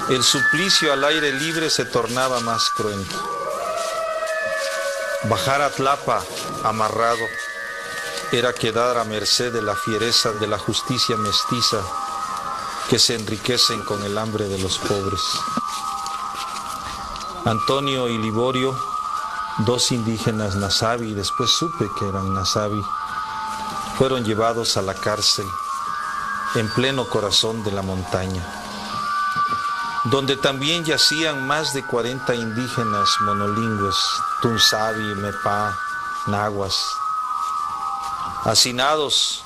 el suplicio al aire libre se tornaba más cruento. Bajar a Tlapa amarrado era quedar a merced de la fiereza de la justicia mestiza que se enriquecen con el hambre de los pobres. Antonio y Liborio, dos indígenas nasabi, después supe que eran nasabi, fueron llevados a la cárcel en pleno corazón de la montaña, donde también yacían más de 40 indígenas monolingües, tunsabi, mepá, nahuas, hacinados,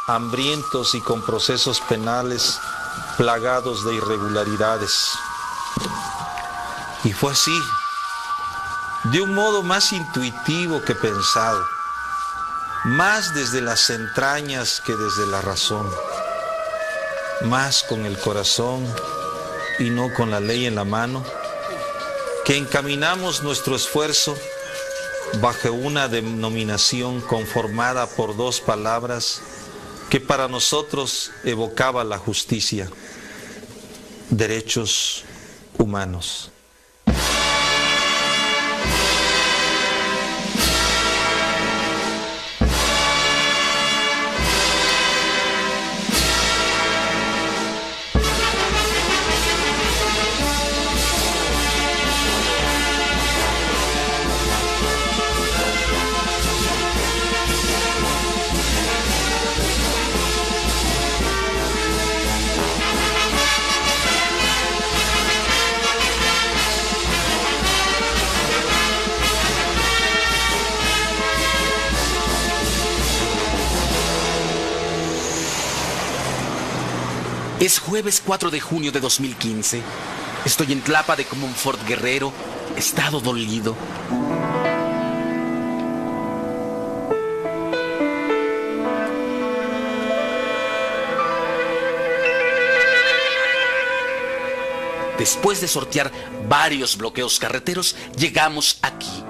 hambrientos y con procesos penales plagados de irregularidades. Y fue así, de un modo más intuitivo que pensado, más desde las entrañas que desde la razón, más con el corazón y no con la ley en la mano, que encaminamos nuestro esfuerzo bajo una denominación conformada por dos palabras que para nosotros evocaba la justicia: derechos humanos. Es jueves 4 de junio de 2015. Estoy en Tlapa de Comonfort, Guerrero, estado dolido. Después de sortear varios bloqueos carreteros, llegamos aquí,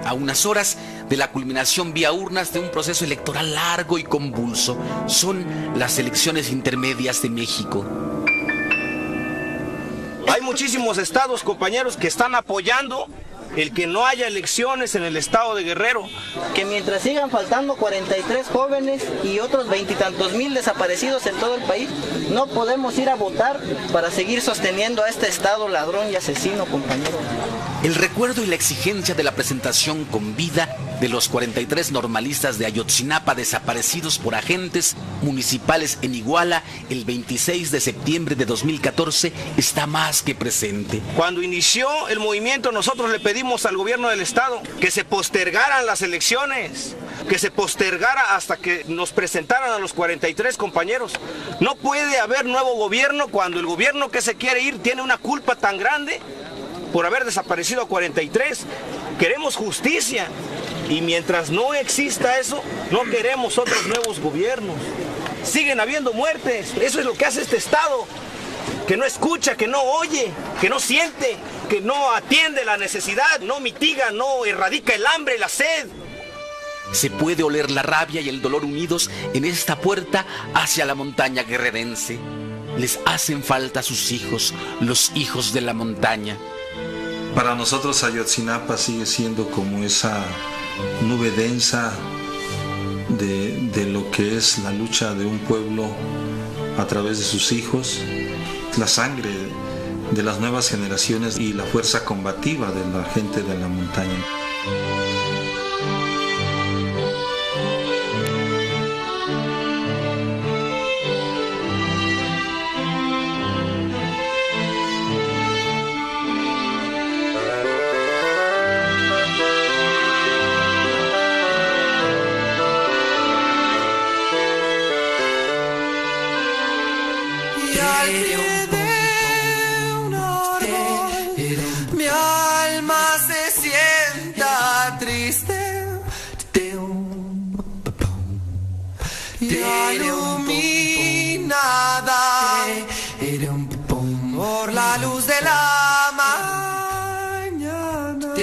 a unas horas de la culminación vía urnas de un proceso electoral largo y convulso. Son las elecciones intermedias de México. Hay muchísimos estados, compañeros, que están apoyando el que no haya elecciones en el estado de Guerrero. Que mientras sigan faltando 43 jóvenes y otros 20 y tantos mil desaparecidos en todo el país, no podemos ir a votar para seguir sosteniendo a este estado ladrón y asesino, compañeros. El recuerdo y la exigencia de la presentación con vida de los 43 normalistas de Ayotzinapa desaparecidos por agentes municipales en Iguala el 26 de septiembre de 2014 está más que presente. Cuando inició el movimiento, nosotros le pedimos al gobierno del estado que se postergaran las elecciones, que se postergara hasta que nos presentaran a los 43 compañeros. No puede haber nuevo gobierno cuando el gobierno que se quiere ir tiene una culpa tan grande por haber desaparecido a 43. Queremos justicia. Y mientras no exista eso, no queremos otros nuevos gobiernos. Siguen habiendo muertes. Eso es lo que hace este estado, que no escucha, que no oye, que no siente, que no atiende la necesidad, no mitiga, no erradica el hambre y la sed. Se puede oler la rabia y el dolor unidos en esta puerta hacia la montaña guerrerense. Les hacen falta sus hijos, los hijos de la montaña. Para nosotros Ayotzinapa sigue siendo como esa nube densa de lo que es la lucha de un pueblo a través de sus hijos, la sangre de las nuevas generaciones y la fuerza combativa de la gente de la montaña. Mi alma se sienta triste y iluminada por la luz de la mañana.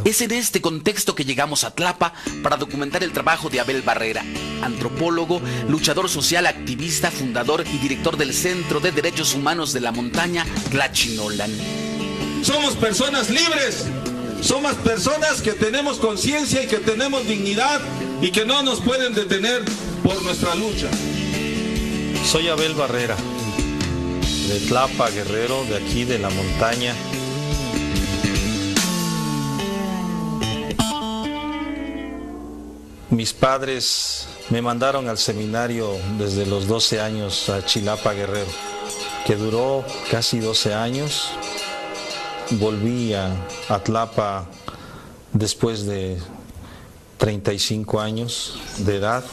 Es en este contexto que llegamos a Tlapa para documentar el trabajo de Abel Barrera, antropólogo, luchador social, activista, fundador y director del Centro de Derechos Humanos de la Montaña, Tlachinolan. Somos personas libres, somos personas que tenemos conciencia y que tenemos dignidad y que no nos pueden detener por nuestra lucha. Soy Abel Barrera, de Tlapa, Guerrero, de aquí de la montaña. Mis padres me mandaron al seminario desde los 12 años a Chilapa, Guerrero, que duró casi 12 años. Volví a Tlapa después de 35 años de edad.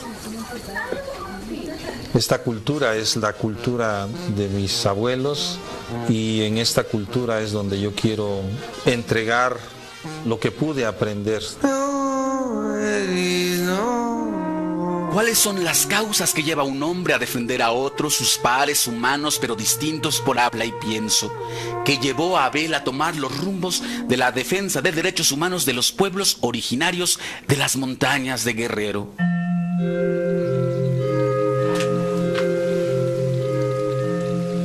Esta cultura es la cultura de mis abuelos y en esta cultura es donde yo quiero entregar lo que pude aprender. ¿Cuáles son las causas que lleva a un hombre a defender a otros, sus pares humanos pero distintos por habla y pienso? Que llevó a Abel a tomar los rumbos de la defensa de derechos humanos de los pueblos originarios de las montañas de Guerrero.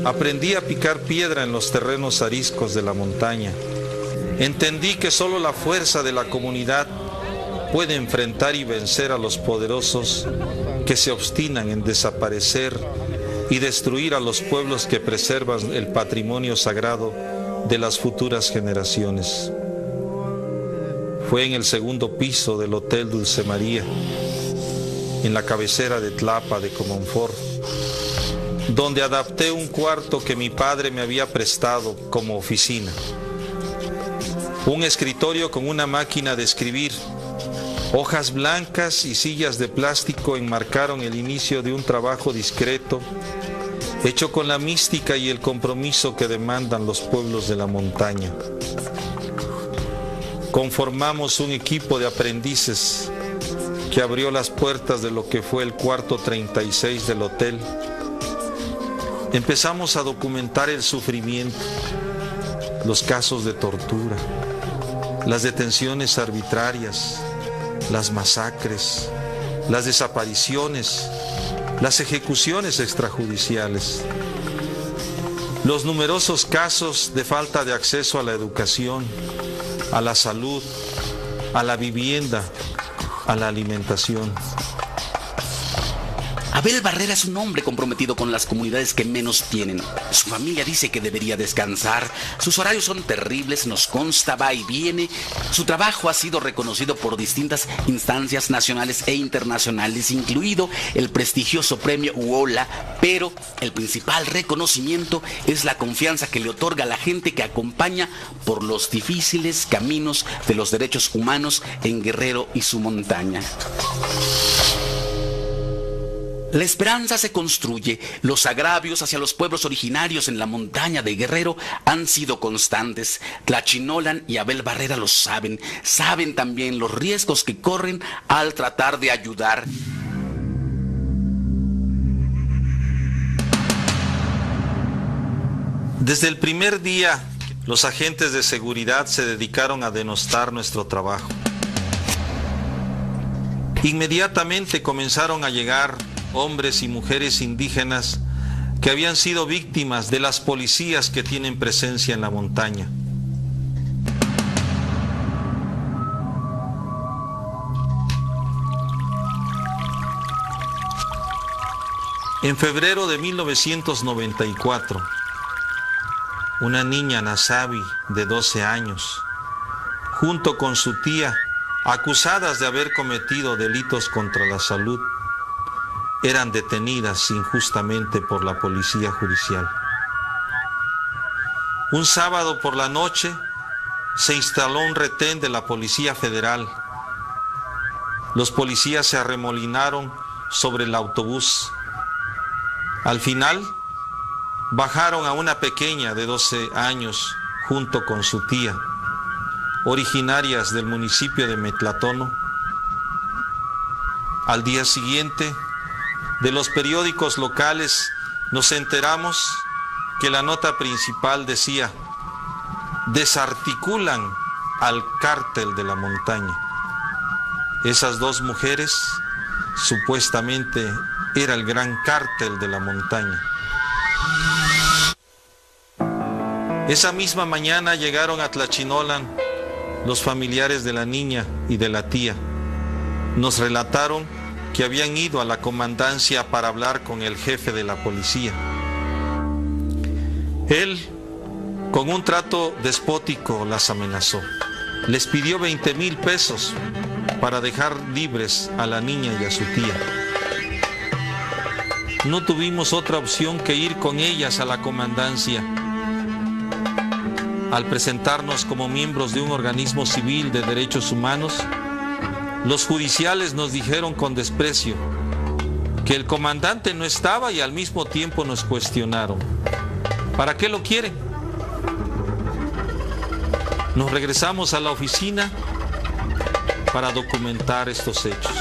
Aprendí a picar piedra en los terrenos ariscos de la montaña. Entendí que solo la fuerza de la comunidad puede enfrentar y vencer a los poderosos que se obstinan en desaparecer y destruir a los pueblos que preservan el patrimonio sagrado de las futuras generaciones. Fue en el segundo piso del Hotel Dulce María, en la cabecera de Tlapa de Comonfort, donde adapté un cuarto que mi padre me había prestado como oficina. Un escritorio con una máquina de escribir, hojas blancas y sillas de plástico enmarcaron el inicio de un trabajo discreto, hecho con la mística y el compromiso que demandan los pueblos de la montaña. Conformamos un equipo de aprendices que abrió las puertas de lo que fue el cuarto 36 del hotel. Empezamos a documentar el sufrimiento, los casos de tortura, las detenciones arbitrarias, las masacres, las desapariciones, las ejecuciones extrajudiciales, los numerosos casos de falta de acceso a la educación, a la salud, a la vivienda, a la alimentación. Abel Barrera es un hombre comprometido con las comunidades que menos tienen. Su familia dice que debería descansar. Sus horarios son terribles, nos consta, va y viene. Su trabajo ha sido reconocido por distintas instancias nacionales e internacionales, incluido el prestigioso premio UOLA, pero el principal reconocimiento es la confianza que le otorga a la gente que acompaña por los difíciles caminos de los derechos humanos en Guerrero y su montaña. La esperanza se construye. Los agravios hacia los pueblos originarios en la montaña de Guerrero han sido constantes. Tlachinolan y Abel Barrera lo saben. Saben también los riesgos que corren al tratar de ayudar. Desde el primer día, los agentes de seguridad se dedicaron a denostar nuestro trabajo. Inmediatamente comenzaron a llegar hombres y mujeres indígenas que habían sido víctimas de las policías que tienen presencia en la montaña. En febrero de 1994, una niña Nasabi de 12 años, junto con su tía, acusadas de haber cometido delitos contra la salud, eran detenidas injustamente por la policía judicial. Un sábado por la noche se instaló un retén de la Policía Federal. Los policías se arremolinaron sobre el autobús. Al final, bajaron a una pequeña de 12 años junto con su tía, originarias del municipio de Metlatono. Al día siguiente, de los periódicos locales nos enteramos que la nota principal decía: desarticulan al cártel de la montaña. Esas dos mujeres supuestamente era el gran cártel de la montaña. Esa misma mañana llegaron a Tlachinolan los familiares de la niña y de la tía. Nos relataron que habían ido a la comandancia para hablar con el jefe de la policía. Él, con un trato despótico, las amenazó. Les pidió 20,000 pesos para dejar libres a la niña y a su tía. No tuvimos otra opción que ir con ellas a la comandancia. Al presentarnos como miembros de un organismo civil de derechos humanos, los judiciales nos dijeron con desprecio que el comandante no estaba y al mismo tiempo nos cuestionaron: ¿para qué lo quieren? Nos regresamos a la oficina para documentar estos hechos.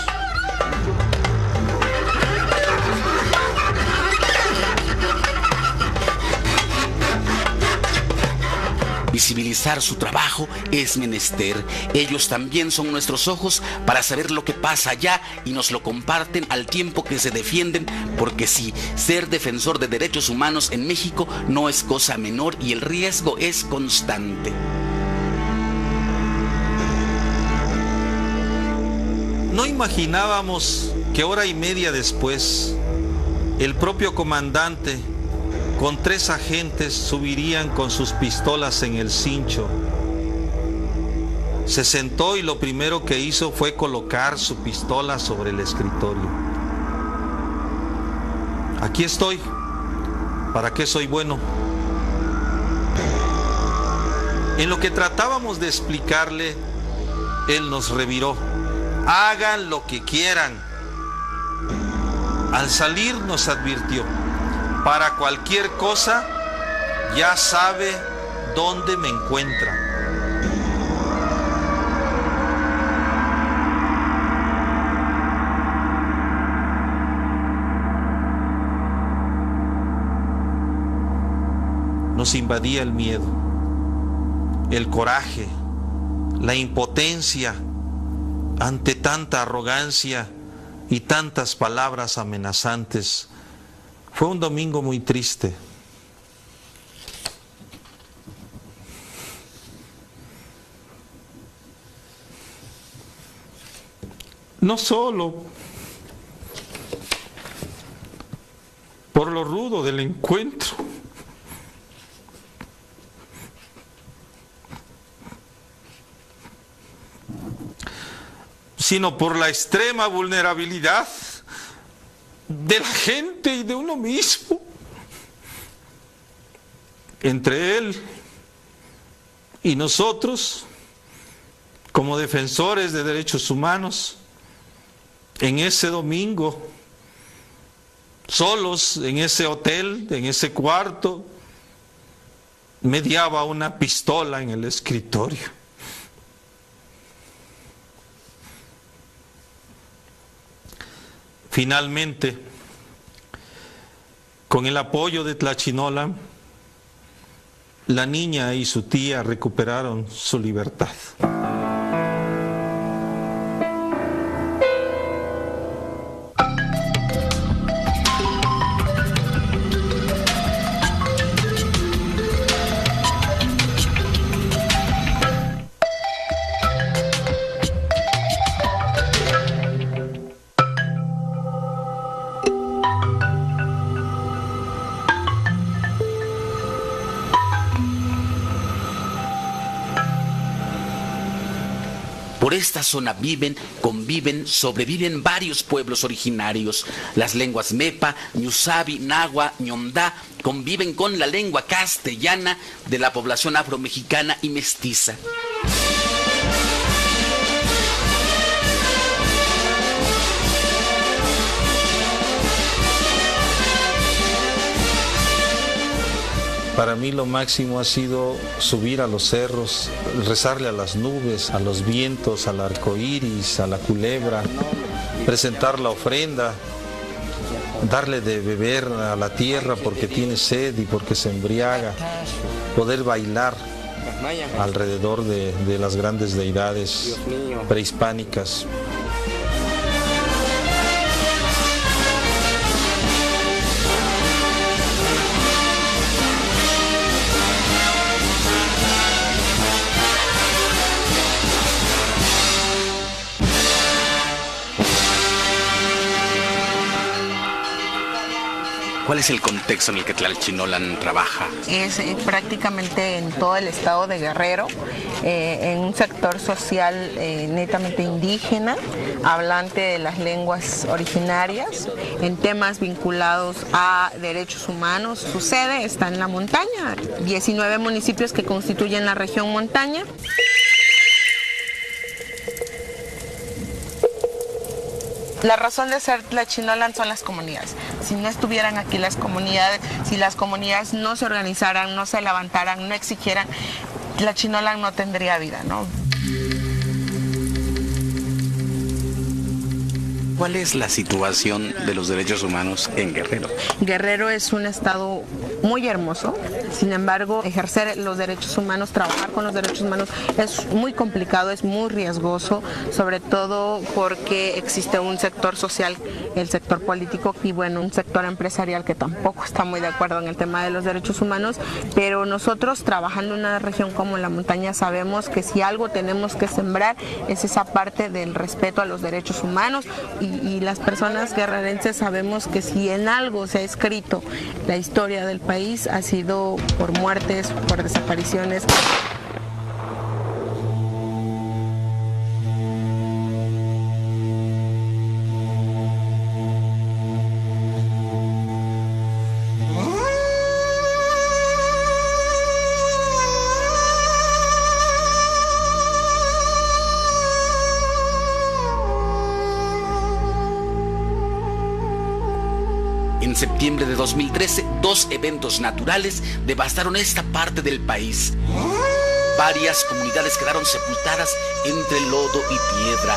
Visibilizar su trabajo es menester. Ellos también son nuestros ojos para saber lo que pasa allá y nos lo comparten al tiempo que se defienden, porque sí, ser defensor de derechos humanos en México no es cosa menor y el riesgo es constante. No imaginábamos que hora y media después, el propio comandante con 3 agentes subirían con sus pistolas en el cincho. Se sentó y lo primero que hizo fue colocar su pistola sobre el escritorio. Aquí estoy. ¿Para qué soy bueno? En lo que tratábamos de explicarle, él nos reviró: hagan lo que quieran. Al salir nos advirtió: para cualquier cosa, ya sabe dónde me encuentra. Nos invadía el miedo, el coraje, la impotencia ante tanta arrogancia y tantas palabras amenazantes. Fue un domingo muy triste. No solo por lo rudo del encuentro, sino por la extrema vulnerabilidad de la gente y de uno mismo. Entre él y nosotros, como defensores de derechos humanos, en ese domingo, solos en ese hotel, en ese cuarto, mediaba una pistola en el escritorio. Finalmente, con el apoyo de Tlachinolan, la niña y su tía recuperaron su libertad. Por esta zona viven, conviven, sobreviven varios pueblos originarios. Las lenguas Mepa, Ñusabi, Nahua, Ñondá conviven con la lengua castellana de la población afromexicana y mestiza. Para mí lo máximo ha sido subir a los cerros, rezarle a las nubes, a los vientos, al arco iris, a la culebra, presentar la ofrenda, darle de beber a la tierra porque tiene sed y porque se embriaga, poder bailar, alrededor de las grandes deidades prehispánicas. ¿Cuál es el contexto en el que Tlalchinolan trabaja? Es prácticamente en todo el estado de Guerrero, en un sector social netamente indígena, hablante de las lenguas originarias, en temas vinculados a derechos humanos. Su sede está en la montaña, 19 municipios que constituyen la región montaña. La razón de ser Tlalchinolan son las comunidades. Si no estuvieran aquí las comunidades, si las comunidades no se organizaran, no se levantaran, no exigieran, Tlalchinolan no tendría vida, ¿no? ¿Cuál es la situación de los derechos humanos en Guerrero? Guerrero es un estado muy hermoso, sin embargo, ejercer los derechos humanos, trabajar con los derechos humanos es muy complicado, es muy riesgoso, sobre todo porque existe un sector social, el sector político y bueno, un sector empresarial que tampoco está muy de acuerdo en el tema de los derechos humanos, pero nosotros trabajando en una región como la montaña sabemos que si algo tenemos que sembrar es esa parte del respeto a los derechos humanos y las personas guerrerenses sabemos que si en algo se ha escrito la historia del país ha sido por muertes, por desapariciones. En septiembre de 2013, 2 eventos naturales devastaron esta parte del país. Varias comunidades quedaron sepultadas entre lodo y piedra.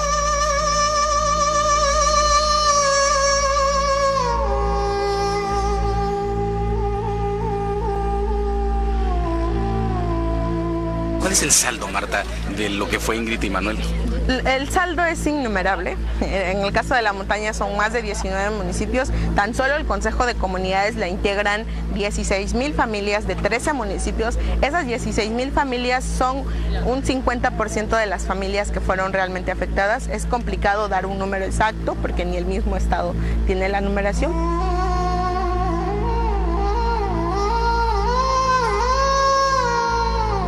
¿Cuál es el saldo, Marta, de lo que fue Ingrid y Manuel? El saldo es innumerable. En el caso de la montaña son más de 19 municipios. Tan solo el Consejo de Comunidades la integran 16,000 familias de 13 municipios. Esas 16,000 familias son un 50% de las familias que fueron realmente afectadas. Es complicado dar un número exacto porque ni el mismo estado tiene la numeración.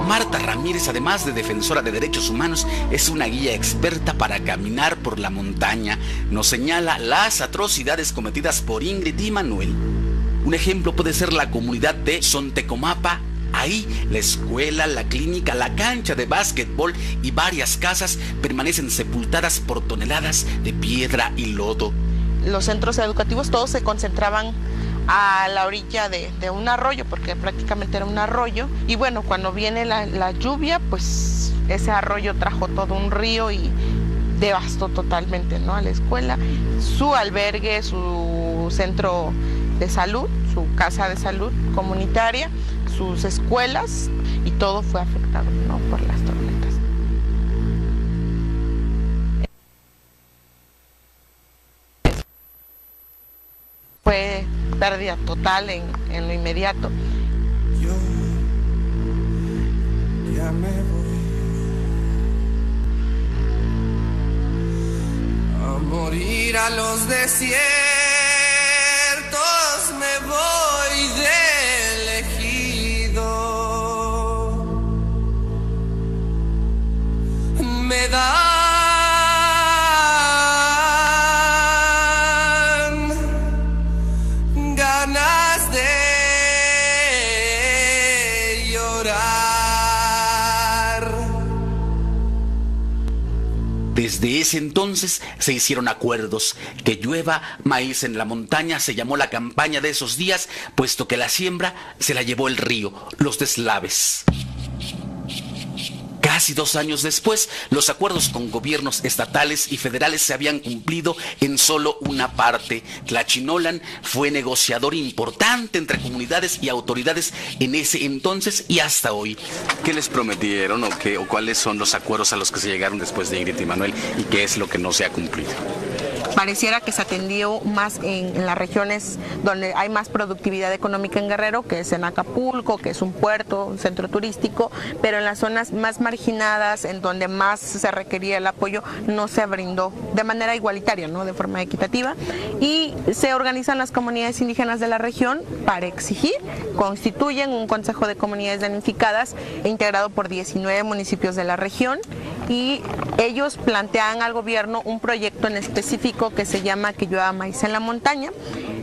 Marta Ramírez, además de defensora de derechos humanos, es una guía experta para caminar por la montaña. Nos señala las atrocidades cometidas por Ingrid y Manuel. Un ejemplo puede ser la comunidad de Sontecomapa. Ahí, la escuela, la clínica, la cancha de básquetbol y varias casas permanecen sepultadas por toneladas de piedra y lodo. Los centros educativos todos se concentraban a la orilla de un arroyo, porque prácticamente era un arroyo, y bueno, cuando viene la lluvia, pues ese arroyo trajo todo un río y devastó totalmente, ¿no?, a la escuela, su albergue, su centro de salud, su casa de salud comunitaria, sus escuelas, y todo fue afectado, ¿no?, por las tormentas. Fue pérdida total en lo inmediato. Yo ya me voy a morir a los desiertos, me voy de elegido. Me da Desde ese entonces se hicieron acuerdos. Que llueva maíz en la montaña se llamó la campaña de esos días, puesto que la siembra se la llevó el río, los deslaves. Casi 2 años después, los acuerdos con gobiernos estatales y federales se habían cumplido en solo una parte. Tlachinolan fue negociador importante entre comunidades y autoridades en ese entonces y hasta hoy. ¿Qué les prometieron o cuáles son los acuerdos a los que se llegaron después de Ingrid y Manuel y qué es lo que no se ha cumplido? Pareciera que se atendió más en las regiones donde hay más productividad económica en Guerrero, que es en Acapulco, que es un puerto, un centro turístico, pero en las zonas más marginadas, en donde más se requería el apoyo, no se brindó de manera igualitaria, ¿no? De forma equitativa, y se organizan las comunidades indígenas de la región para exigir, constituyen un consejo de comunidades damnificadas integrado por 19 municipios de la región, y ellos plantean al gobierno un proyecto en específico que se llama Que llueva maíz en la montaña,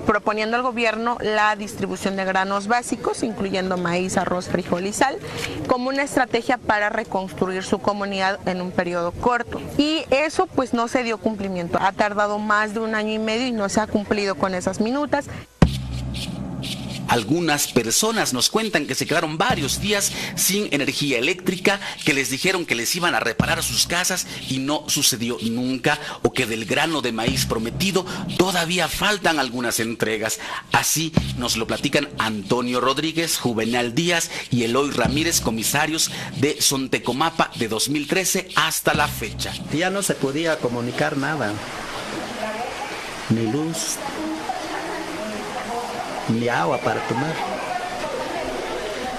proponiendo al gobierno la distribución de granos básicos, incluyendo maíz, arroz, frijol y sal, como una estrategia para reconstruir su comunidad en un periodo corto. Y eso pues no se dio cumplimiento. Ha tardado más de 1 año y medio y no se ha cumplido con esas minutas. Algunas personas nos cuentan que se quedaron varios días sin energía eléctrica, que les dijeron que les iban a reparar sus casas y no sucedió nunca, o que del grano de maíz prometido todavía faltan algunas entregas. Así nos lo platican Antonio Rodríguez, Juvenal Díaz y Eloy Ramírez, comisarios de Sontecomapa de 2013 hasta la fecha. Ya no se podía comunicar nada, ni luz, ni agua para tomar.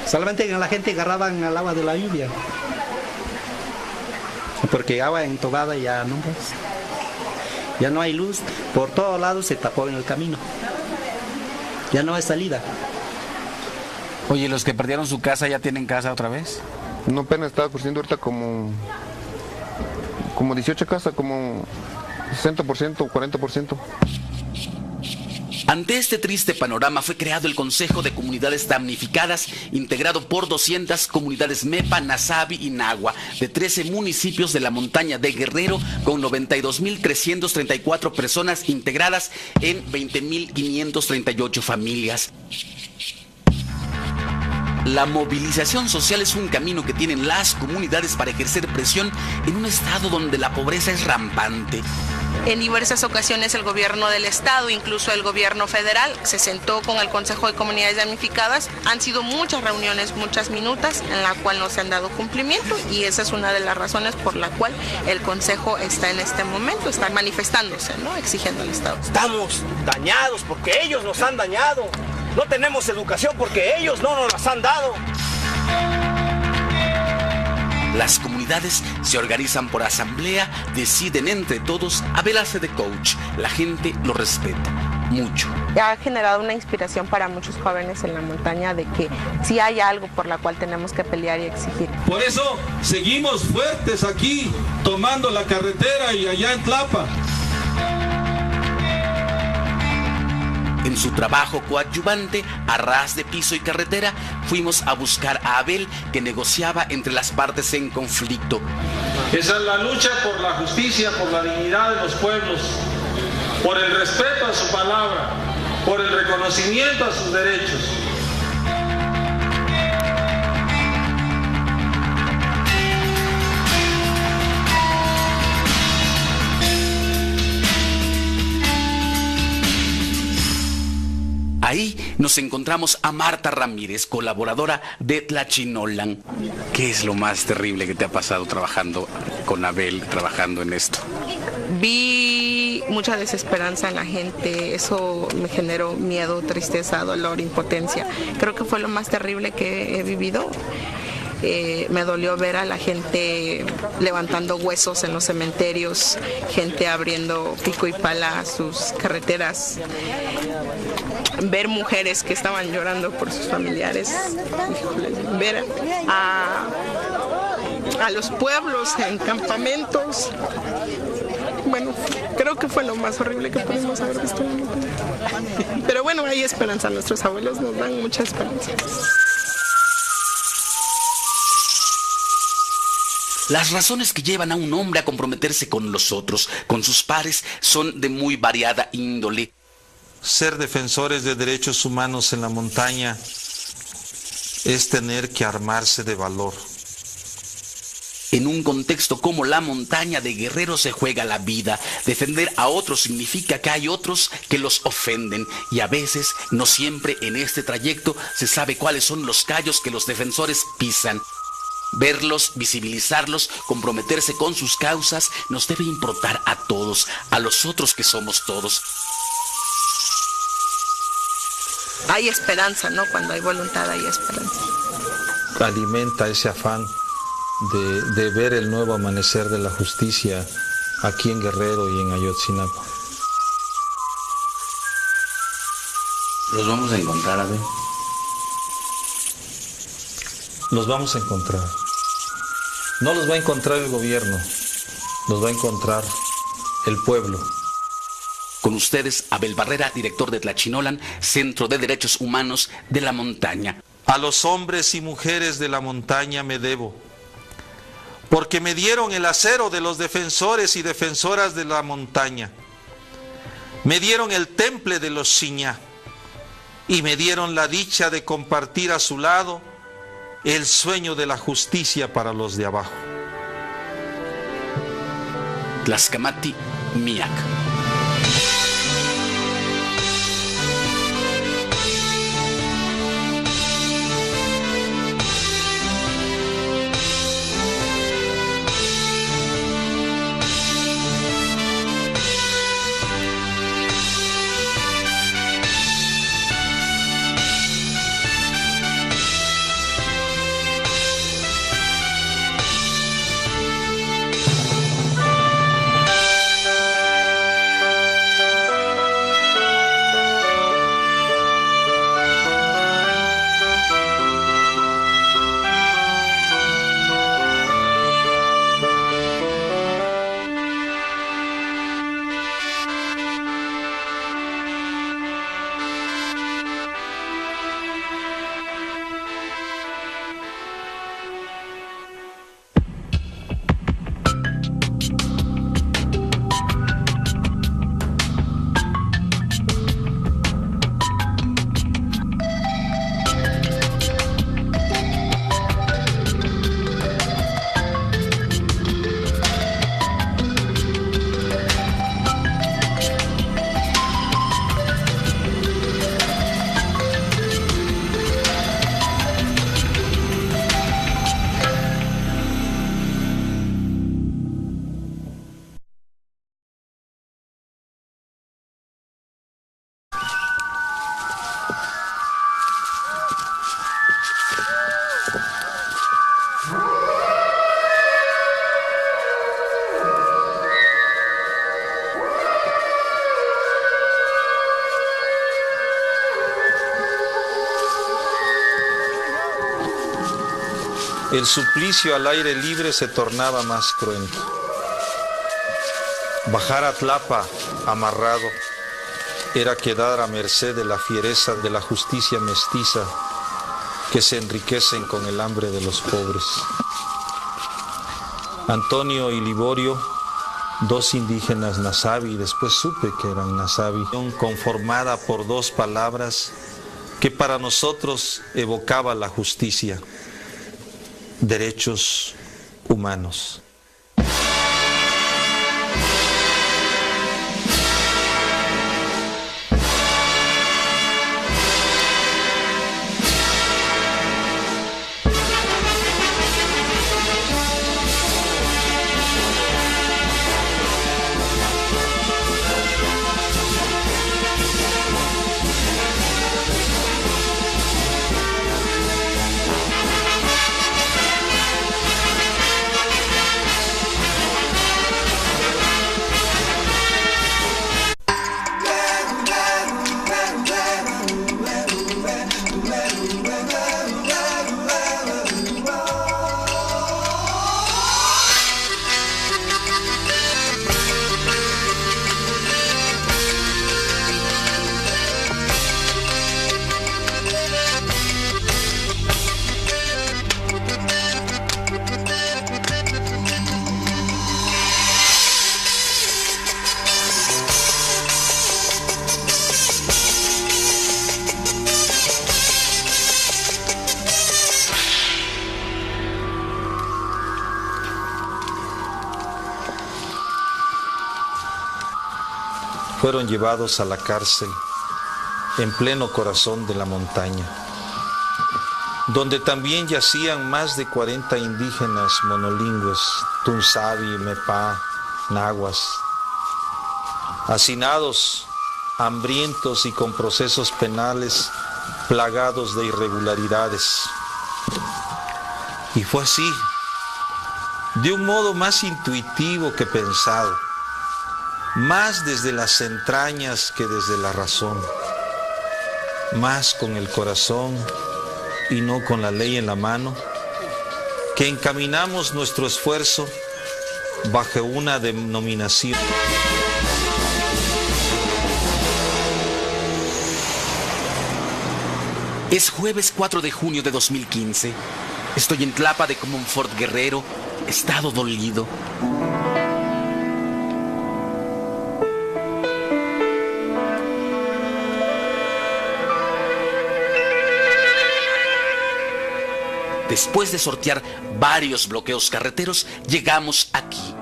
Solamente la gente agarraban al agua de la lluvia, porque agua entubada ya no, pues, ya no hay luz, por todos lados se tapó en el camino, ya no hay salida. Oye, ¿los que perdieron su casa ya tienen casa otra vez? No, apenas estaba construyendo ahorita como 18 casas, como 60%, 40%. Ante este triste panorama fue creado el Consejo de Comunidades Damnificadas, integrado por 200 comunidades Mepa, Nasabi y Nahua, de 13 municipios de la montaña de Guerrero, con 92.334 personas integradas en 20.538 familias. La movilización social es un camino que tienen las comunidades para ejercer presión en un estado donde la pobreza es rampante. En diversas ocasiones el gobierno del estado, incluso el gobierno federal, se sentó con el Consejo de Comunidades Damnificadas. Han sido muchas reuniones, muchas minutas, en la cual no se han dado cumplimiento, y esa es una de las razones por la cual el Consejo está en este momento, está manifestándose, ¿no? Exigiendo al Estado. Estamos dañados porque ellos nos han dañado. No tenemos educación porque ellos no nos las han dado. Las comunidades se organizan por asamblea, deciden entre todos. Abel hace de coach, la gente lo respeta mucho. Ha generado una inspiración para muchos jóvenes en la montaña de que sí hay algo por la cual tenemos que pelear y exigir. Por eso seguimos fuertes aquí, tomando la carretera y allá en Tlapa. En su trabajo coadyuvante, a ras de piso y carretera, fuimos a buscar a Abel, que negociaba entre las partes en conflicto. Esa es la lucha por la justicia, por la dignidad de los pueblos, por el respeto a su palabra, por el reconocimiento a sus derechos. Ahí nos encontramos a Marta Ramírez, colaboradora de Tlachinolan. ¿Qué es lo más terrible que te ha pasado trabajando con Abel, trabajando en esto? Vi mucha desesperanza en la gente, eso me generó miedo, tristeza, dolor, impotencia. Creo que fue lo más terrible que he vivido. Me dolió ver a la gente levantando huesos en los cementerios, gente abriendo pico y pala a sus carreteras, ver mujeres que estaban llorando por sus familiares, ver a los pueblos en campamentos. Bueno, creo que fue lo más horrible que pudimos haber visto en la montaña. Pero bueno, hay esperanza, nuestros abuelos nos dan mucha esperanza. Las razones que llevan a un hombre a comprometerse con los otros, con sus pares, son de muy variada índole. Ser defensores de derechos humanos en la montaña es tener que armarse de valor. En un contexto como la montaña, de guerreros se juega la vida. Defender a otros significa que hay otros que los ofenden. Y a veces, no siempre en este trayecto, se sabe cuáles son los callos que los defensores pisan. Verlos, visibilizarlos, comprometerse con sus causas, nos debe importar a todos, a los otros que somos todos. Hay esperanza, ¿no? Cuando hay voluntad hay esperanza. Alimenta ese afán de ver el nuevo amanecer de la justicia aquí en Guerrero y en Ayotzinapa. Los vamos a encontrar, Abel. Los vamos a encontrar. No los va a encontrar el gobierno, los va a encontrar el pueblo. Con ustedes, Abel Barrera, director de Tlachinolan, Centro de Derechos Humanos de la Montaña. A los hombres y mujeres de la montaña me debo, porque me dieron el acero de los defensores y defensoras de la montaña. Me dieron el temple de los Xiñá y me dieron la dicha de compartir a su lado el sueño de la justicia para los de abajo. Tlaxcamati Miak. El suplicio al aire libre se tornaba más cruento. Bajar a Tlapa amarrado era quedar a merced de la fiereza de la justicia mestiza que se enriquecen con el hambre de los pobres. Antonio y Liborio, dos indígenas Nasabi, después supe que eran Nasabi, conformada por dos palabras que para nosotros evocaba la justicia: derechos humanos. fueron llevados a la cárcel en pleno corazón de la montaña, donde también yacían más de 40 indígenas monolingües, tunzavi, mepá, nahuas, hacinados, hambrientos y con procesos penales plagados de irregularidades. Y fue así, de un modo más intuitivo que pensado, más desde las entrañas que desde la razón, más con el corazón y no con la ley en la mano, que encaminamos nuestro esfuerzo bajo una denominación. Es jueves 4 de junio de 2015. Estoy en Tlapa de Comonfort, Guerrero, estado dolido. Después de sortear varios bloqueos carreteros, llegamos aquí,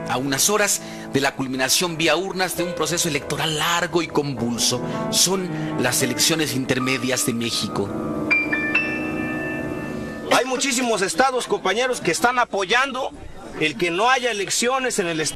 a unas horas de la culminación vía urnas de un proceso electoral largo y convulso. Son las elecciones intermedias de México. Hay muchísimos estados, compañeros, que están apoyando el que no haya elecciones en el estado.